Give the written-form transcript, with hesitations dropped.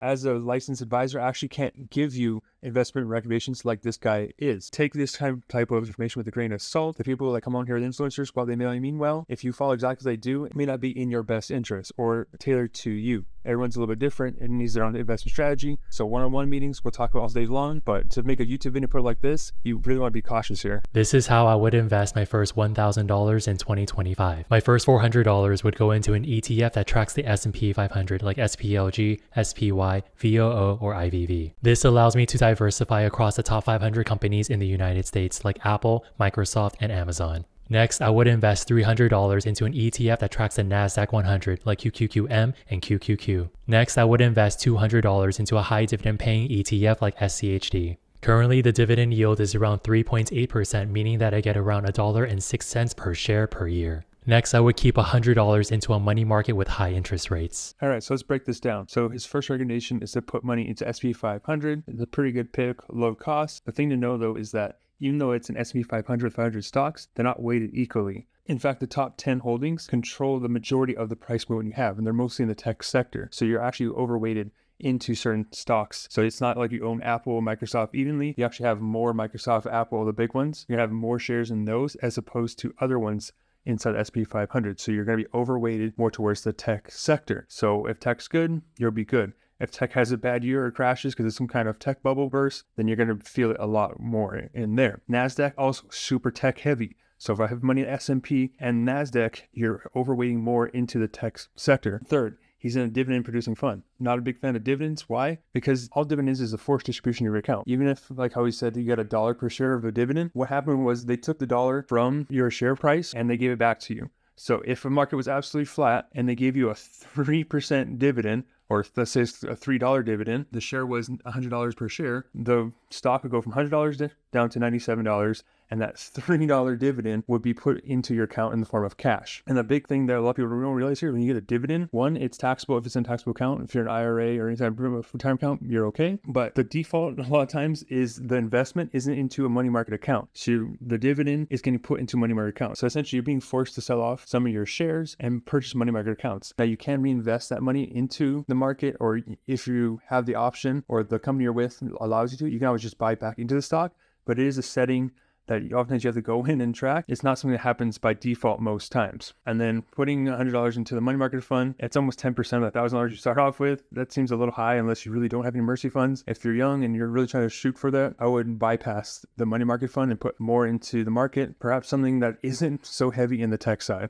as a licensed advisor, I actually can't give you investment recommendations like this guy is. Take this type of information with a grain of salt. The people that come on here with influencers, while they may mean well, if you follow exactly as they do, it may not be in your best interest or tailored to you. Everyone's a little bit different and needs their own investment strategy. So one-on-one meetings, we'll talk about all day long, but to make a YouTube video put like this, you really want to be cautious here. This is how I would invest my first $1,000 in 2025. My first $400 would go into an ETF that tracks the S&P 500 like SPLG, SPY, VOO, or IVV. This allows me to diversify across the top 500 companies in the United States like Apple, Microsoft, and Amazon. Next, I would invest $300 into an ETF that tracks the Nasdaq 100 like QQQM and QQQ. Next, I would invest $200 into a high dividend paying ETF like SCHD. Currently, the dividend yield is around 3.8%, meaning that I get around $1.06 per share per year. Next, I would keep $100 into a money market with high interest rates. All right, so let's break this down. So his first recommendation is to put money into S&P 500. It's a pretty good pick, low cost. The thing to know though is that even though it's an S&P 500 stocks, they're not weighted equally. In fact, the top 10 holdings control the majority of the price movement you have, and they're mostly in the tech sector. So you're actually overweighted into certain stocks. So it's not like you own Apple, Microsoft evenly. You actually have more Microsoft, Apple, the big ones. You're gonna have more shares in those as opposed to other ones inside the S&P 500. So you're going to be overweighted more towards the tech sector. So if tech's good, you'll be good. If tech has a bad year or crashes because it's some kind of tech bubble burst, then you're going to feel it a lot more in there. Nasdaq also super tech heavy. So if I have money in S&P and Nasdaq, you're overweighting more into the tech sector. Third, he's in a dividend producing fund. Not a big fan of dividends. Why? Because all dividends is a forced distribution in your account. Even if, like how he said, you get $1 per share of a dividend, what happened was they took the dollar from your share price and they gave it back to you. So if a market was absolutely flat and they gave you a 3% dividend, or let's say it's a $3 dividend, the share was $100 per share, the stock would go from $100 down to $97, and that $3 dividend would be put into your account in the form of cash. And the big thing that a lot of people don't realize here, when you get a dividend, one, it's taxable if it's in a taxable account. If you're an IRA or any type of retirement account, you're okay. But the default a lot of times is the investment isn't into a money market account. So the dividend is getting put into a money market account. So essentially you're being forced to sell off some of your shares and purchase money market accounts. Now you can reinvest that money into the market, or if you have the option or the company you're with allows you to, you can always just buy back into the stock, but it is a setting that oftentimes you have to go in and track. It's not something that happens by default most times. And then putting $100 into the money market fund, it's almost 10% of that $1,000 you start off with. That seems a little high unless you really don't have any emergency funds. If you're young and you're really trying to shoot for that, I would bypass the money market fund and put more into the market, perhaps something that isn't so heavy in the tech side.